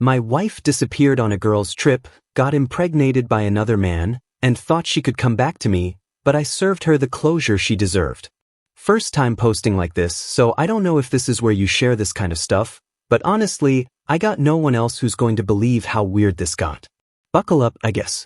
My wife disappeared on a girl's trip, got impregnated by another man, and thought she could come back to me, but I served her the closure she deserved. First time posting like this, so I don't know if this is where you share this kind of stuff, but honestly, I got no one else who's going to believe how weird this got. Buckle up, I guess.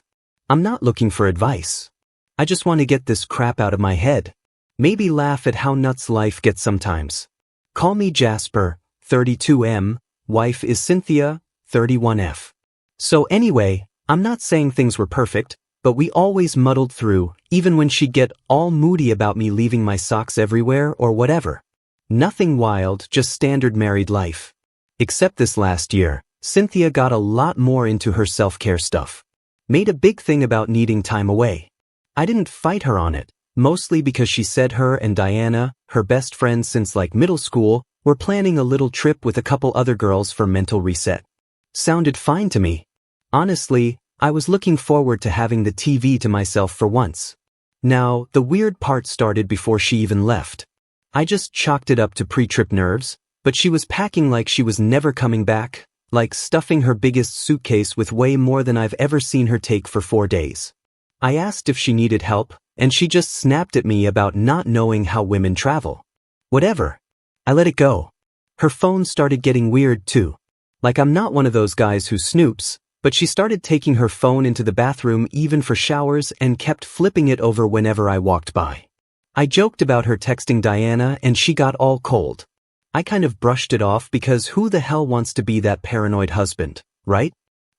I'm not looking for advice. I just want to get this crap out of my head. Maybe laugh at how nuts life gets sometimes. Call me Jasper, 32M, wife is Cynthia, 31F. So anyway, I'm not saying things were perfect, but we always muddled through, even when she'd get all moody about me leaving my socks everywhere or whatever. Nothing wild, just standard married life. Except this last year, Cynthia got a lot more into her self-care stuff. Made a big thing about needing time away. I didn't fight her on it, mostly because she said her and Diana, her best friends since like middle school, were planning a little trip with a couple other girls for mental reset. Sounded fine to me. Honestly, I was looking forward to having the TV to myself for once. Now, the weird part started before she even left. I just chalked it up to pre-trip nerves, but she was packing like she was never coming back, like stuffing her biggest suitcase with way more than I've ever seen her take for 4 days. I asked if she needed help, and she just snapped at me about not knowing how women travel. Whatever. I let it go. Her phone started getting weird too. Like I'm not one of those guys who snoops, but she started taking her phone into the bathroom even for showers and kept flipping it over whenever I walked by. I joked about her texting Diana and she got all cold. I kind of brushed it off because who the hell wants to be that paranoid husband, right?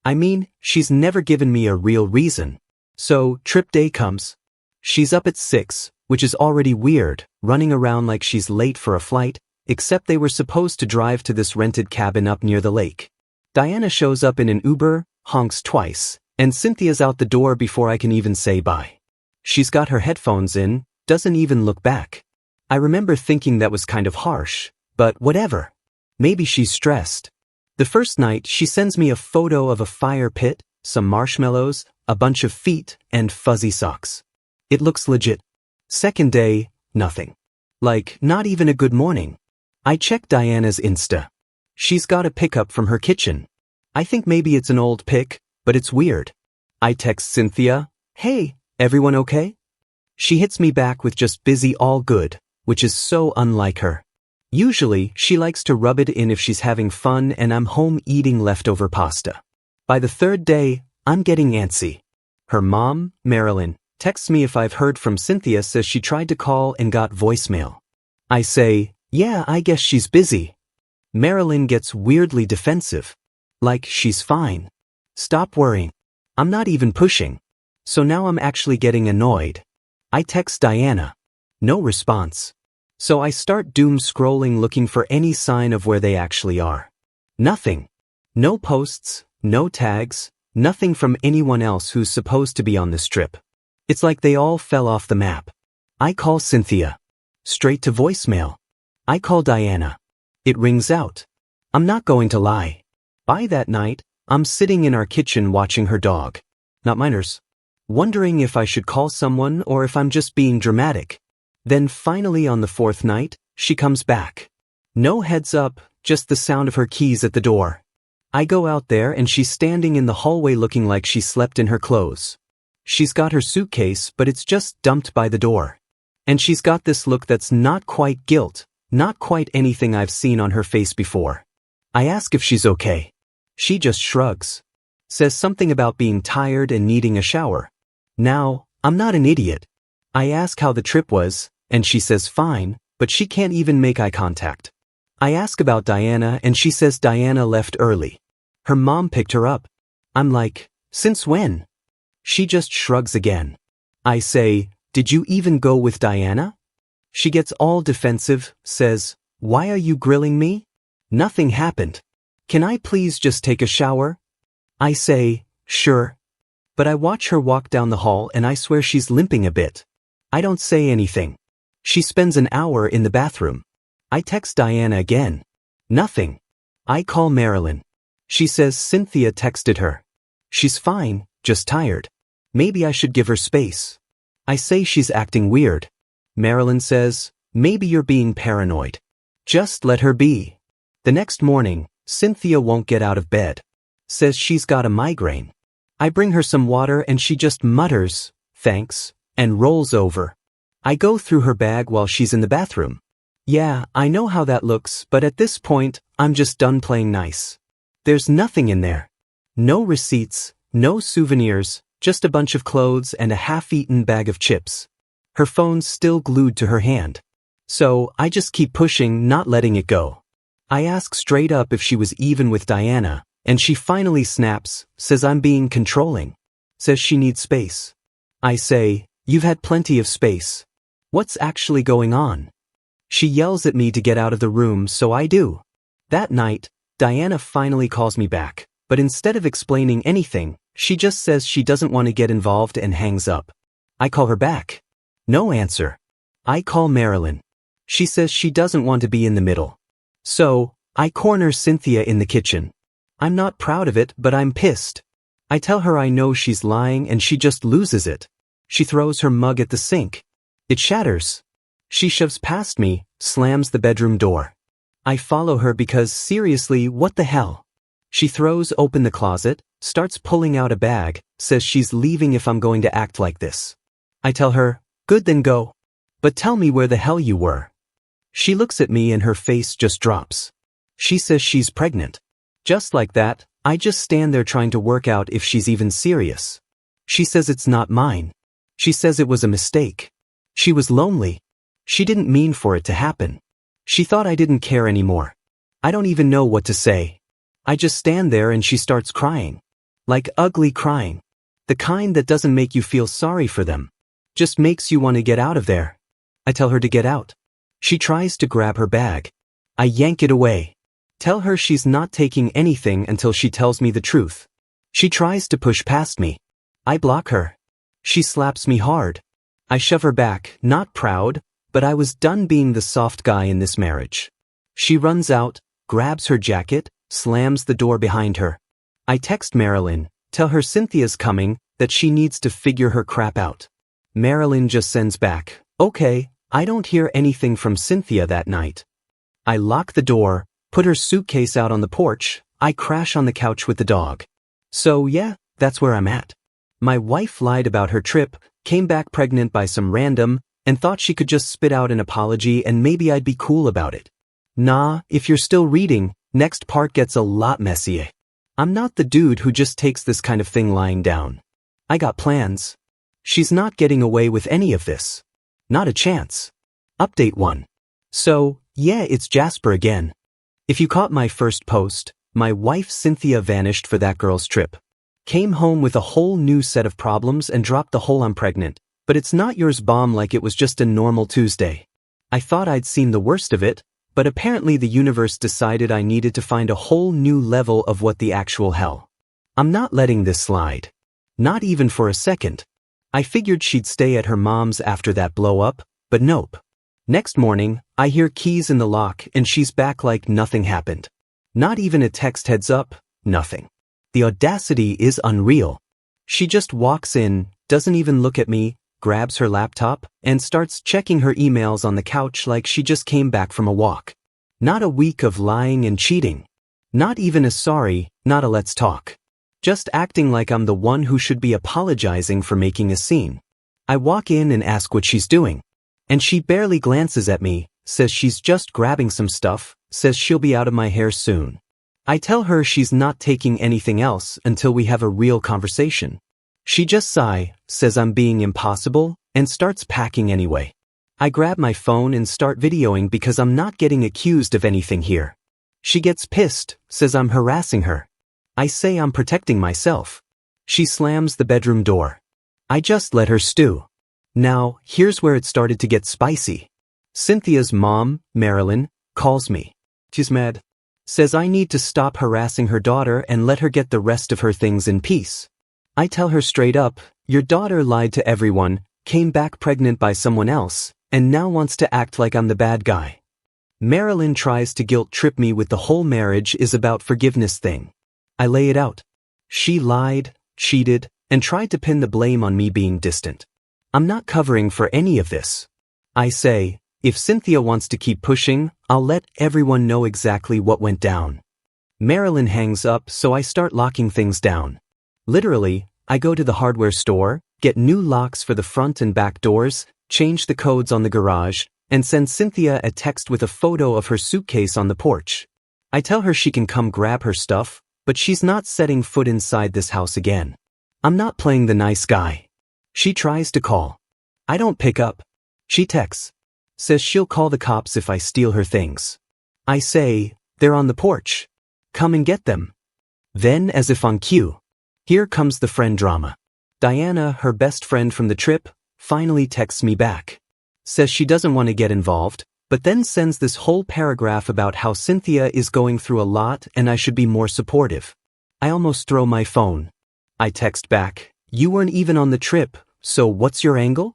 I mean, she's never given me a real reason. So, trip day comes. She's up at 6, which is already weird, running around like she's late for a flight, except they were supposed to drive to this rented cabin up near the lake. Diana shows up in an Uber, honks twice, and Cynthia's out the door before I can even say bye. She's got her headphones in, doesn't even look back. I remember thinking that was kind of harsh, but whatever. Maybe she's stressed. The first night, she sends me a photo of a fire pit, some marshmallows, a bunch of feet, and fuzzy socks. It looks legit. Second day, nothing. Like, not even a good morning. I check Diana's Insta. She's got a pickup from her kitchen. I think maybe it's an old pic, but it's weird. I text Cynthia, "Hey, everyone okay?" She hits me back with just busy all good, which is so unlike her. Usually, she likes to rub it in if she's having fun and I'm home eating leftover pasta. By the third day, I'm getting antsy. Her mom, Marilyn, texts me if I've heard from Cynthia, says she tried to call and got voicemail. I say, "Yeah, I guess she's busy." Marilyn gets weirdly defensive. Like she's fine. Stop worrying. I'm not even pushing. So now I'm actually getting annoyed. I text Diana. No response. So I start doom scrolling looking for any sign of where they actually are. Nothing. No posts, no tags, nothing from anyone else who's supposed to be on this trip. It's like they all fell off the map. I call Cynthia. Straight to voicemail. I call Diana. It rings out. I'm not going to lie. By that night, I'm sitting in our kitchen watching her dog. Not minors. Wondering if I should call someone or if I'm just being dramatic. Then finally on the 4th night, she comes back. No heads up, just the sound of her keys at the door. I go out there and she's standing in the hallway looking like she slept in her clothes. She's got her suitcase, but it's just dumped by the door. And she's got this look that's not quite guilt, not quite anything I've seen on her face before. I ask if she's okay. She just shrugs. Says something about being tired and needing a shower. Now, I'm not an idiot. I ask how the trip was, and she says fine, but she can't even make eye contact. I ask about Diana and she says Diana left early. Her mom picked her up. I'm like, since when? She just shrugs again. I say, did you even go with Diana? She gets all defensive, says, why are you grilling me? Nothing happened. Can I please just take a shower? I say, sure. But I watch her walk down the hall and I swear she's limping a bit. I don't say anything. She spends an hour in the bathroom. I text Diana again. Nothing. I call Marilyn. She says Cynthia texted her. She's fine, just tired. Maybe I should give her space. I say she's acting weird. Marilyn says, maybe you're being paranoid. Just let her be. The next morning, Cynthia won't get out of bed. says she's got a migraine. I bring her some water and she just mutters, "Thanks," and rolls over. I go through her bag while she's in the bathroom. Yeah, I know how that looks, but at this point, I'm just done playing nice. There's nothing in there. No receipts, no souvenirs, just a bunch of clothes and a half-eaten bag of chips. Her phone's still glued to her hand. So, I just keep pushing, not letting it go. I ask straight up if she was even with Diana, and she finally snaps, says I'm being controlling. Says she needs space. I say, "You've had plenty of space. What's actually going on?" She yells at me to get out of the room, so I do. That night, Diana finally calls me back, but instead of explaining anything, she just says she doesn't want to get involved and hangs up. I call her back. No answer. I call Marilyn. She says she doesn't want to be in the middle. So, I corner Cynthia in the kitchen. I'm not proud of it, but I'm pissed. I tell her I know she's lying and she just loses it. She throws her mug at the sink. It shatters. She shoves past me, slams the bedroom door. I follow her because seriously, what the hell? She throws open the closet, starts pulling out a bag, says she's leaving if I'm going to act like this. I tell her, "Good, then go. But tell me where the hell you were." She looks at me and her face just drops. She says she's pregnant. Just like that, I just stand there trying to work out if she's even serious. She says it's not mine. She says it was a mistake. She was lonely. She didn't mean for it to happen. She thought I didn't care anymore. I don't even know what to say. I just stand there and she starts crying. Like ugly crying. The kind that doesn't make you feel sorry for them. Just makes you want to get out of there. I tell her to get out. She tries to grab her bag. I yank it away. Tell her she's not taking anything until she tells me the truth. She tries to push past me. I block her. She slaps me hard. I shove her back, not proud, but I was done being the soft guy in this marriage. She runs out, grabs her jacket, slams the door behind her. I text Marilyn, tell her Cynthia's coming, that she needs to figure her crap out. Marilyn just sends back, "Okay." I don't hear anything from Cynthia that night. I lock the door, put her suitcase out on the porch, I crash on the couch with the dog. So yeah, that's where I'm at. My wife lied about her trip, came back pregnant by some random, and thought she could just spit out an apology and maybe I'd be cool about it. Nah, if you're still reading, next part gets a lot messier. I'm not the dude who just takes this kind of thing lying down. I got plans. She's not getting away with any of this. Not a chance. Update 1. So, yeah, it's Jasper again. If you caught my first post, my wife Cynthia vanished for that girl's trip. Came home with a whole new set of problems and dropped the whole "I'm pregnant, but it's not yours" bomb like it was just a normal Tuesday. I thought I'd seen the worst of it, but apparently the universe decided I needed to find a whole new level of what the actual hell. I'm not letting this slide. Not even for a second. I figured she'd stay at her mom's after that blow up, but nope. Next morning, I hear keys in the lock and she's back like nothing happened. Not even a text heads up, nothing. The audacity is unreal. She just walks in, doesn't even look at me, grabs her laptop, and starts checking her emails on the couch like she just came back from a walk. Not a week of lying and cheating. Not even a sorry, not a let's talk. Just acting like I'm the one who should be apologizing for making a scene. I walk in and ask what she's doing. And she barely glances at me, says she's just grabbing some stuff, says she'll be out of my hair soon. I tell her she's not taking anything else until we have a real conversation. She just sighs, says I'm being impossible, and starts packing anyway. I grab my phone and start videoing because I'm not getting accused of anything here. She gets pissed, says I'm harassing her. I say I'm protecting myself. She slams the bedroom door. I just let her stew. Now, here's where it started to get spicy. Cynthia's mom, Marilyn, calls me. She's mad. Says I need to stop harassing her daughter and let her get the rest of her things in peace. I tell her straight up, your daughter lied to everyone, came back pregnant by someone else, and now wants to act like I'm the bad guy. Marilyn tries to guilt trip me with the whole marriage is about forgiveness thing. I lay it out. She lied, cheated, and tried to pin the blame on me being distant. I'm not covering for any of this. I say, if Cynthia wants to keep pushing, I'll let everyone know exactly what went down. Marilyn hangs up, so I start locking things down. Literally, I go to the hardware store, get new locks for the front and back doors, change the codes on the garage, and send Cynthia a text with a photo of her suitcase on the porch. I tell her she can come grab her stuff, but she's not setting foot inside this house again. I'm not playing the nice guy. She tries to call. I don't pick up. She texts. Says she'll call the cops if I steal her things. I say, they're on the porch. Come and get them. Then, as if on cue, here comes the friend drama. Diana, her best friend from the trip, finally texts me back. Says she doesn't want to get involved, but then sends this whole paragraph about how Cynthia is going through a lot and I should be more supportive. I almost throw my phone. I text back, you weren't even on the trip, so what's your angle?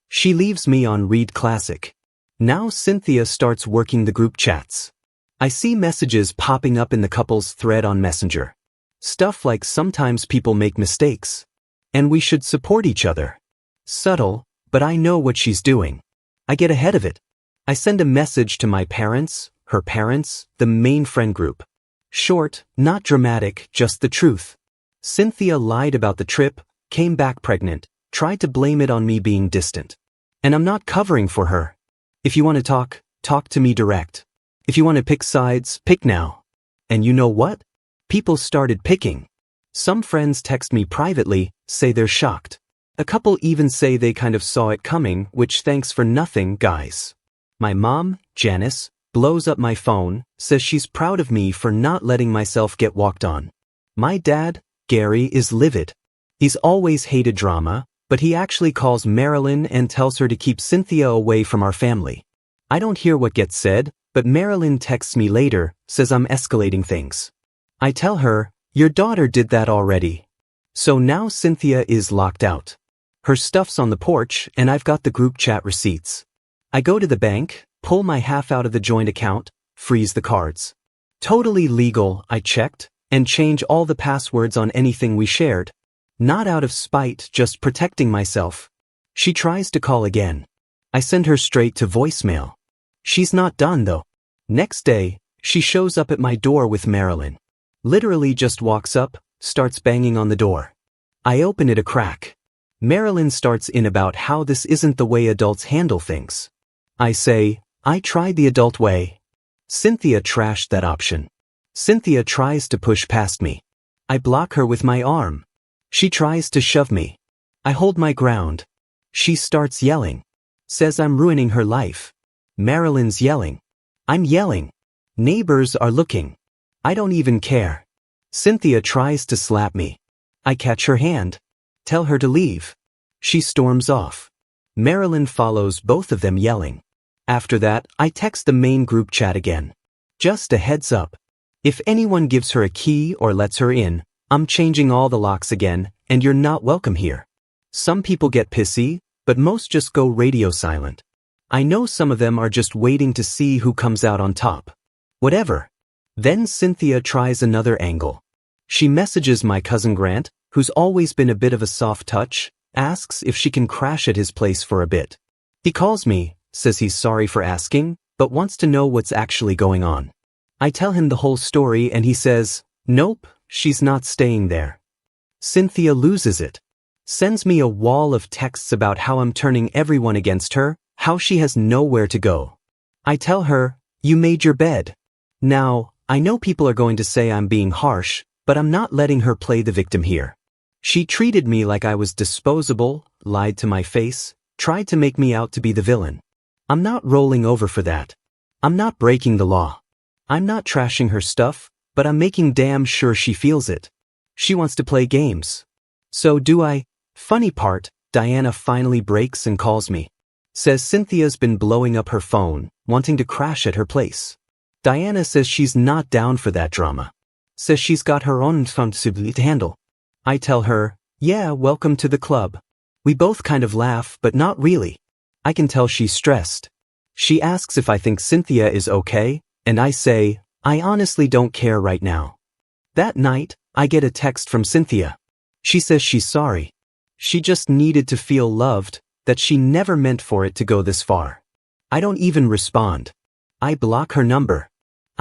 She leaves me on Read Classic. Now Cynthia starts working the group chats. I see messages popping up in the couple's thread on Messenger. Stuff like sometimes people make mistakes. And we should support each other. Subtle, but I know what she's doing. I get ahead of it. I send a message to my parents, her parents, the main friend group. Short, not dramatic, just the truth. Cynthia lied about the trip, came back pregnant, tried to blame it on me being distant. And I'm not covering for her. If you want to talk, talk to me direct. If you want to pick sides, pick now. And you know what? People started picking. Some friends text me privately, say they're shocked. A couple even say they kind of saw it coming, which thanks for nothing, guys. My mom, Janice, blows up my phone, says she's proud of me for not letting myself get walked on. My dad, Gary, is livid. He's always hated drama, but he actually calls Marilyn and tells her to keep Cynthia away from our family. I don't hear what gets said, but Marilyn texts me later, says I'm escalating things. I tell her, your daughter did that already. So now Cynthia is locked out. Her stuff's on the porch and I've got the group chat receipts. I go to the bank, pull my half out of the joint account, freeze the cards. Totally legal, I checked, and change all the passwords on anything we shared. Not out of spite, just protecting myself. She tries to call again. I send her straight to voicemail. She's not done though. Next day, she shows up at my door with Marilyn. Literally just walks up, starts banging on the door. I open it a crack. Marilyn starts in about how this isn't the way adults handle things. I say, I tried the adult way. Cynthia trashed that option. Cynthia tries to push past me. I block her with my arm. She tries to shove me. I hold my ground. She starts yelling. Says I'm ruining her life. Marilyn's yelling. I'm yelling. Neighbors are looking. I don't even care. Cynthia tries to slap me. I catch her hand. Tell her to leave. She storms off. Marilyn follows both of them yelling. After that, I text the main group chat again. Just a heads up. If anyone gives her a key or lets her in, I'm changing all the locks again, and you're not welcome here. Some people get pissy, but most just go radio silent. I know some of them are just waiting to see who comes out on top. Whatever. Then Cynthia tries another angle. She messages my cousin Grant, who's always been a bit of a soft touch, asks if she can crash at his place for a bit. He calls me, says he's sorry for asking, but wants to know what's actually going on. I tell him the whole story and he says, nope, she's not staying there. Cynthia loses it. Sends me a wall of texts about how I'm turning everyone against her, how she has nowhere to go. I tell her, you made your bed. Now, I know people are going to say I'm being harsh, but I'm not letting her play the victim here. She treated me like I was disposable, lied to my face, tried to make me out to be the villain. I'm not rolling over for that. I'm not breaking the law. I'm not trashing her stuff, but I'm making damn sure she feels it. She wants to play games. So do I. Funny part, Diana finally breaks and calls me. Says Cynthia's been blowing up her phone, wanting to crash at her place. Diana says she's not down for that drama. Says she's got her own responsibility to handle. I tell her, yeah, welcome to the club. We both kind of laugh, but not really. I can tell she's stressed. She asks if I think Cynthia is okay, and I say, I honestly don't care right now. That night, I get a text from Cynthia. She says she's sorry. She just needed to feel loved, that she never meant for it to go this far. I don't even respond. I block her number.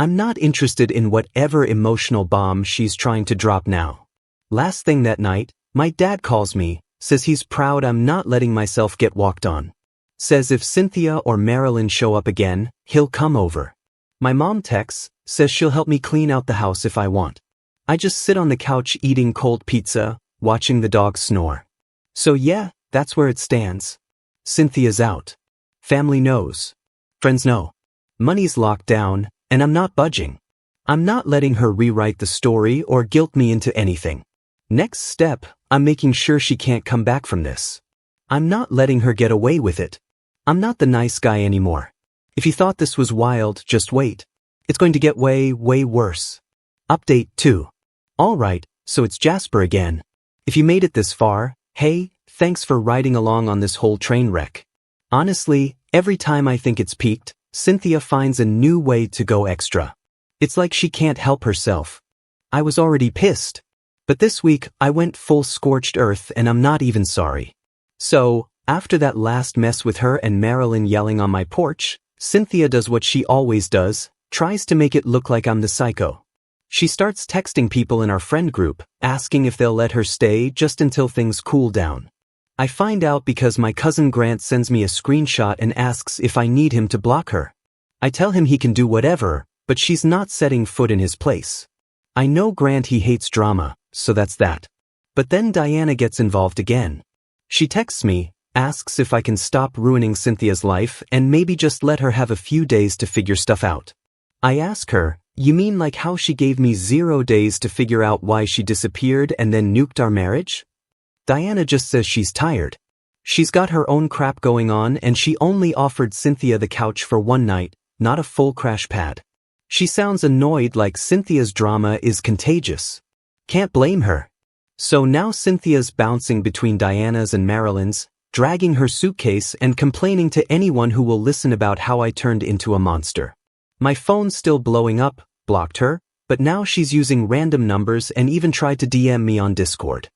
I'm not interested in whatever emotional bomb she's trying to drop now. Last thing that night, my dad calls me, says he's proud I'm not letting myself get walked on. Says if Cynthia or Marilyn show up again, he'll come over. My mom texts, says she'll help me clean out the house if I want. I just sit on the couch eating cold pizza, watching the dog snore. So yeah, that's where it stands. Cynthia's out. Family knows. Friends know. Money's locked down, and I'm not budging. I'm not letting her rewrite the story or guilt me into anything. Next step, I'm making sure she can't come back from this. I'm not letting her get away with it. I'm not the nice guy anymore. If you thought this was wild, just wait. It's going to get way, way worse. Update 2. Alright, so it's Jasper again. If you made it this far, hey, thanks for riding along on this whole train wreck. Honestly, every time I think it's peaked, Cynthia finds a new way to go extra. It's like she can't help herself. I was already pissed. But this week, I went full scorched earth and I'm not even sorry. So, after that last mess with her and Marilyn yelling on my porch, Cynthia does what she always does, tries to make it look like I'm the psycho. She starts texting people in our friend group, asking if they'll let her stay just until things cool down. I find out because my cousin Grant sends me a screenshot and asks if I need him to block her. I tell him he can do whatever, but she's not setting foot in his place. I know Grant he hates drama, so that's that. But then Diana gets involved again. She texts me, asks if I can stop ruining Cynthia's life and maybe just let her have a few days to figure stuff out. I ask her, you mean like how she gave me 0 days to figure out why she disappeared and then nuked our marriage? Diana just says she's tired. She's got her own crap going on and she only offered Cynthia the couch for one night, not a full crash pad. She sounds annoyed like Cynthia's drama is contagious. Can't blame her. So now Cynthia's bouncing between Diana's and Marilyn's, dragging her suitcase and complaining to anyone who will listen about how I turned into a monster. My phone's still blowing up, blocked her, but now she's using random numbers and even tried to DM me on Discord.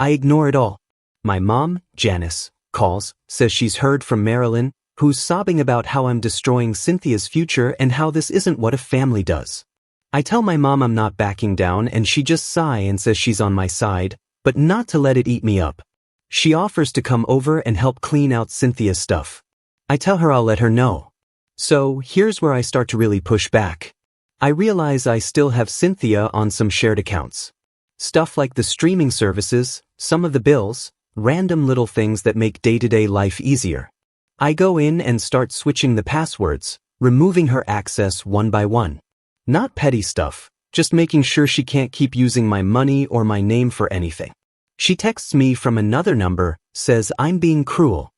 I ignore it all. My mom, Janice, calls, says she's heard from Marilyn, who's sobbing about how I'm destroying Cynthia's future and how this isn't what a family does. I tell my mom I'm not backing down and she just sighs and says she's on my side, but not to let it eat me up. She offers to come over and help clean out Cynthia's stuff. I tell her I'll let her know. So here's where I start to really push back. I realize I still have Cynthia on some shared accounts. Stuff like the streaming services, some of the bills, random little things that make day-to-day life easier. I go in and start switching the passwords, removing her access one by one. Not petty stuff, just making sure she can't keep using my money or my name for anything. She texts me from another number, says I'm being cruel.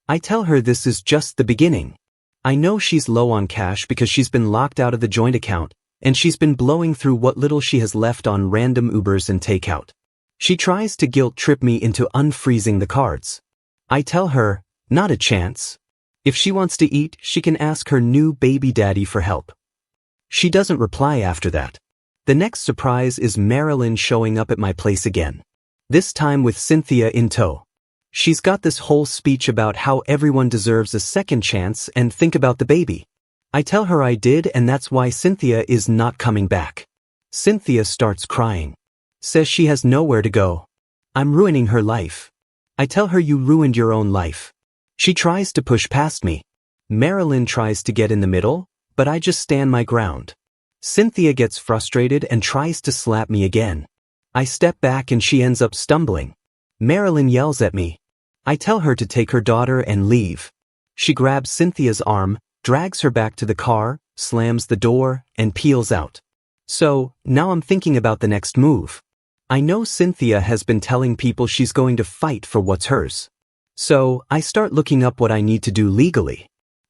I tell her this is just the beginning. I know she's low on cash because she's been locked out of the joint account, and she's been blowing through what little she has left on random Ubers and takeout. She tries to guilt trip me into unfreezing the cards. I tell her, not a chance. If she wants to eat, she can ask her new baby daddy for help. She doesn't reply after that. The next surprise is Marilyn showing up at my place again. This time with Cynthia in tow. She's got this whole speech about how everyone deserves a second chance and think about the baby. I tell her I did and that's why Cynthia is not coming back. Cynthia starts crying. Says she has nowhere to go. I'm ruining her life. I tell her you ruined your own life. She tries to push past me. Marilyn tries to get in the middle, but I just stand my ground. Cynthia gets frustrated and tries to slap me again. I step back and she ends up stumbling. Marilyn yells at me. I tell her to take her daughter and leave. She grabs Cynthia's arm, drags her back to the car, slams the door, and peels out. So, now I'm thinking about the next move. I know Cynthia has been telling people she's going to fight for what's hers. So, I start looking up what I need to do legally.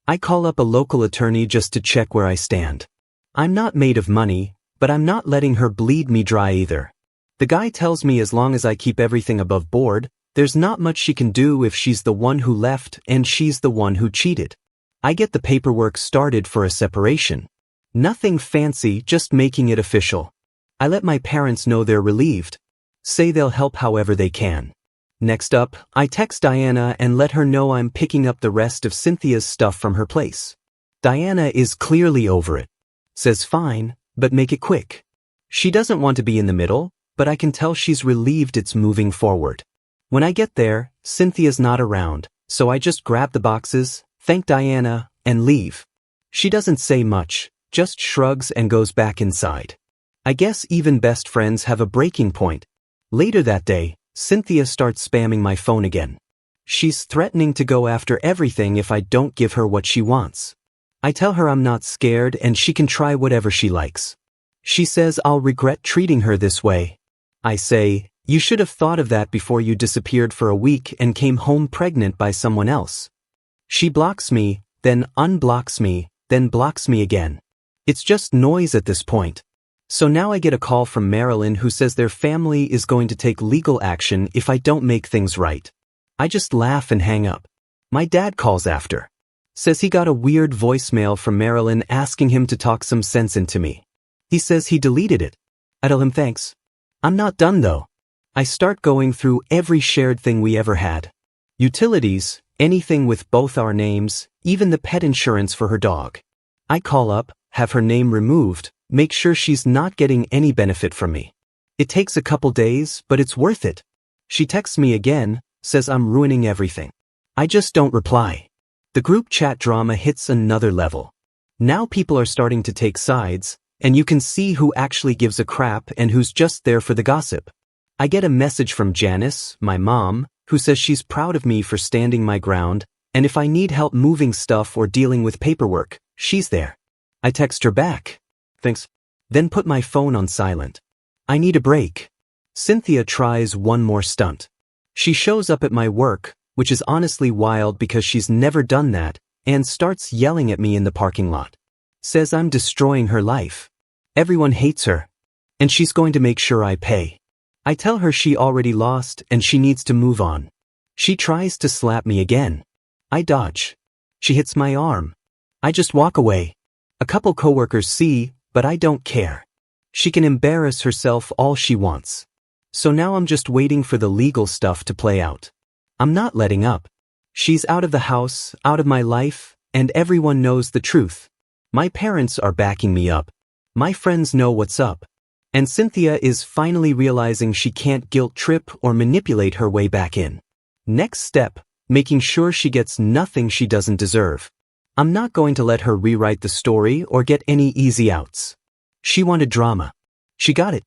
I call up a local attorney just to check where I stand. I'm not made of money, but I'm not letting her bleed me dry either. The guy tells me as long as I keep everything above board, there's not much she can do if she's the one who left and she's the one who cheated. I get the paperwork started for a separation. Nothing fancy, just making it official. I let my parents know they're relieved. Say they'll help however they can. Next up, I text Diana and let her know I'm picking up the rest of Cynthia's stuff from her place. Diana is clearly over it. Says fine, but make it quick. She doesn't want to be in the middle, but I can tell she's relieved it's moving forward. When I get there, Cynthia's not around, so I just grab the boxes, thank Diana, and leave. She doesn't say much, just shrugs and goes back inside. I guess even best friends have a breaking point. Later that day, Cynthia starts spamming my phone again. She's threatening to go after everything if I don't give her what she wants. I tell her I'm not scared and she can try whatever she likes. She says I'll regret treating her this way. I say, you should have thought of that before you disappeared for a week and came home pregnant by someone else. She blocks me, then unblocks me, then blocks me again. It's just noise at this point. So now I get a call from Marilyn who says their family is going to take legal action if I don't make things right. I just laugh and hang up. My dad calls after. Says he got a weird voicemail from Marilyn asking him to talk some sense into me. He says he deleted it. I tell him thanks. I'm not done though. I start going through every shared thing we ever had. Utilities, anything with both our names, even the pet insurance for her dog. I call up, have her name removed, make sure she's not getting any benefit from me. It takes a couple days, but it's worth it. She texts me again, says I'm ruining everything. I just don't reply. The group chat drama hits another level. Now people are starting to take sides, and you can see who actually gives a crap and who's just there for the gossip. I get a message from Janice, my mom, who says she's proud of me for standing my ground, and if I need help moving stuff or dealing with paperwork, she's there. I text her back. Thanks. Then put my phone on silent. I need a break. Cynthia tries one more stunt. She shows up at my work, which is honestly wild because she's never done that, and starts yelling at me in the parking lot. Says I'm destroying her life. Everyone hates her. And she's going to make sure I pay. I tell her she already lost and she needs to move on. She tries to slap me again. I dodge. She hits my arm. I just walk away. A couple coworkers see, but I don't care. She can embarrass herself all she wants. So now I'm just waiting for the legal stuff to play out. I'm not letting up. She's out of the house, out of my life, and everyone knows the truth. My parents are backing me up. My friends know what's up. And Cynthia is finally realizing she can't guilt trip or manipulate her way back in. Next step, making sure she gets nothing she doesn't deserve. I'm not going to let her rewrite the story or get any easy outs. She wanted drama. She got it.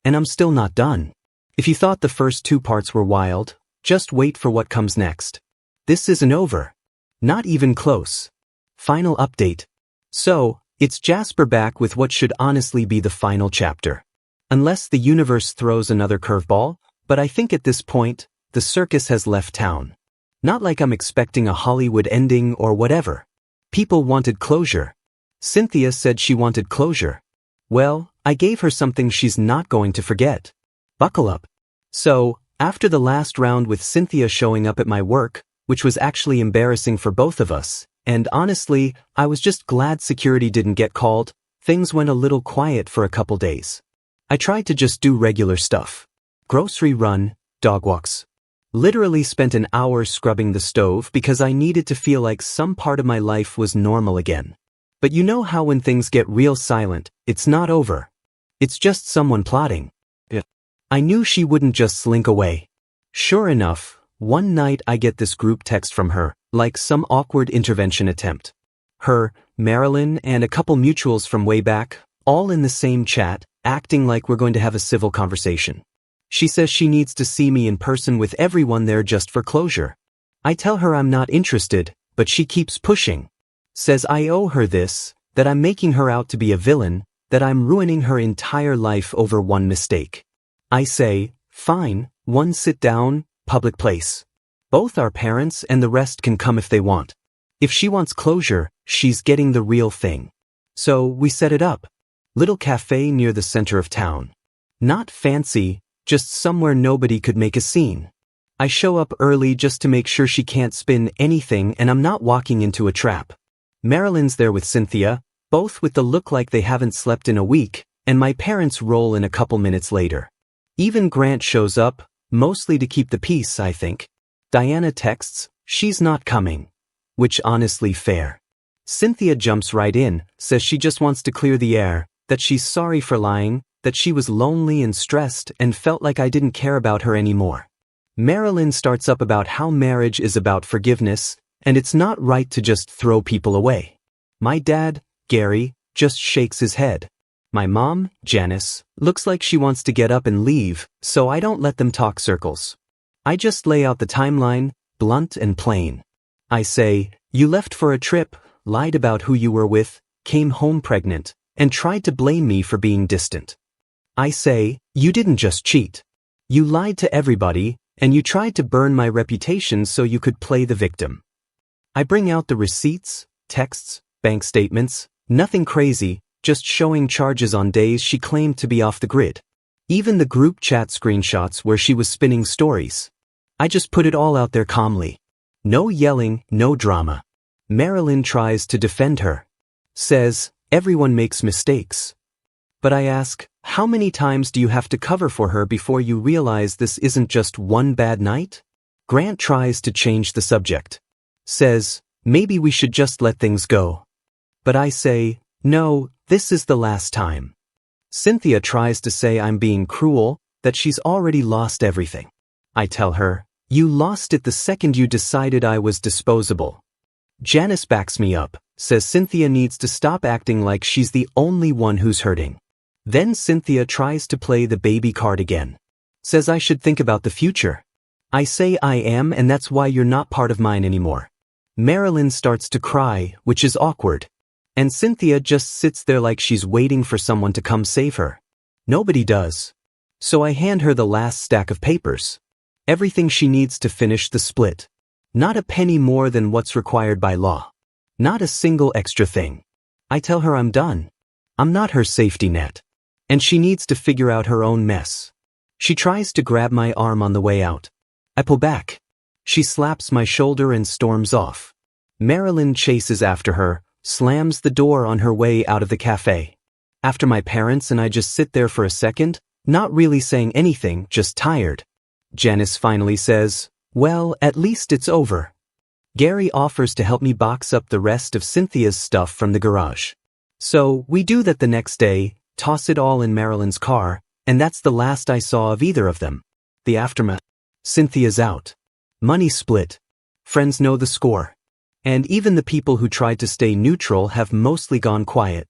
And I'm still not done. If you thought the first 2 parts were wild, just wait for what comes next. This isn't over. Not even close. Final update. So, it's Jasper back with what should honestly be the final chapter. Unless the universe throws another curveball, but I think at this point, the circus has left town. Not like I'm expecting a Hollywood ending or whatever. People wanted closure. Cynthia said she wanted closure. Well, I gave her something she's not going to forget. Buckle up. So, after the last round with Cynthia showing up at my work, which was actually embarrassing for both of us, and honestly, I was just glad security didn't get called, things went a little quiet for a couple days. I tried to just do regular stuff. Grocery run, dog walks. Literally spent an hour scrubbing the stove because I needed to feel like some part of my life was normal again. But you know how when things get real silent, it's not over. It's just someone plotting. Yeah. I knew she wouldn't just slink away. Sure enough, one night I get this group text from her, like some awkward intervention attempt. Her, Marilyn, and a couple mutuals from way back, all in the same chat, acting like we're going to have a civil conversation. She says she needs to see me in person with everyone there just for closure. I tell her I'm not interested, but she keeps pushing. Says I owe her this, that I'm making her out to be a villain, that I'm ruining her entire life over one mistake. I say, fine, one sit down, public place. Both our parents and the rest can come if they want. If she wants closure, she's getting the real thing. So we set it up. Little cafe near the center of town. Not fancy, just somewhere nobody could make a scene. I show up early just to make sure she can't spin anything and I'm not walking into a trap. Marilyn's there with Cynthia, both with the look like they haven't slept in a week, and my parents roll in a couple minutes later. Even Grant shows up, mostly to keep the peace, I think. Diana texts, she's not coming. Which honestly fair. Cynthia jumps right in, says she just wants to clear the air, that she's sorry for lying, that she was lonely and stressed and felt like I didn't care about her anymore. Marilyn starts up about how marriage is about forgiveness, and it's not right to just throw people away. My dad, Gary, just shakes his head. My mom, Janice, looks like she wants to get up and leave, so I don't let them talk circles. I just lay out the timeline, blunt and plain. I say, you left for a trip, lied about who you were with, came home pregnant, and tried to blame me for being distant. I say, you didn't just cheat. You lied to everybody, and you tried to burn my reputation so you could play the victim. I bring out the receipts, texts, bank statements, nothing crazy, just showing charges on days she claimed to be off the grid. Even the group chat screenshots where she was spinning stories. I just put it all out there calmly. No yelling, no drama. Marilyn tries to defend her. Says, everyone makes mistakes. But I ask, how many times do you have to cover for her before you realize this isn't just one bad night? Grant tries to change the subject. Says, maybe we should just let things go. But I say, no, this is the last time. Cynthia tries to say I'm being cruel, that she's already lost everything. I tell her, you lost it the second you decided I was disposable. Janice backs me up, says Cynthia needs to stop acting like she's the only one who's hurting. Then Cynthia tries to play the baby card again. Says I should think about the future. I say I am, and that's why you're not part of mine anymore. Marilyn starts to cry, which is awkward. And Cynthia just sits there like she's waiting for someone to come save her. Nobody does. So I hand her the last stack of papers. Everything she needs to finish the split. Not a penny more than what's required by law. Not a single extra thing. I tell her I'm done. I'm not her safety net. And she needs to figure out her own mess. She tries to grab my arm on the way out. I pull back. She slaps my shoulder and storms off. Marilyn chases after her, slams the door on her way out of the cafe. After my parents and I just sit there for a second, not really saying anything, just tired. Janice finally says, well, at least it's over. Gary offers to help me box up the rest of Cynthia's stuff from the garage. So we do that the next day, toss it all in Marilyn's car, and that's the last I saw of either of them. The aftermath. Cynthia's out. Money split. Friends know the score. And even the people who tried to stay neutral have mostly gone quiet.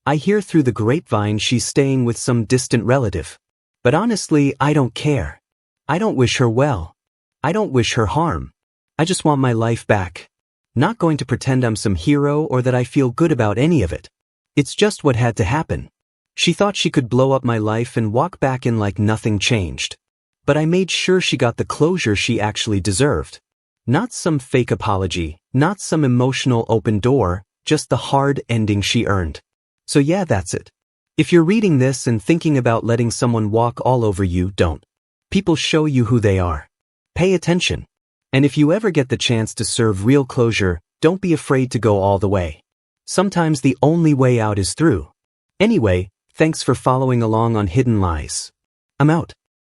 I hear through the grapevine she's staying with some distant relative. But honestly, I don't care. I don't wish her well. I don't wish her harm. I just want my life back. Not going to pretend I'm some hero or that I feel good about any of it. It's just what had to happen. She thought she could blow up my life and walk back in like nothing changed. But I made sure she got the closure she actually deserved. Not some fake apology, not some emotional open door, just the hard ending she earned. So yeah, that's it. If you're reading this and thinking about letting someone walk all over you, don't. People show you who they are. Pay attention. And if you ever get the chance to serve real closure, don't be afraid to go all the way. Sometimes the only way out is through. Anyway, thanks for following along on Hidden Lies. I'm out.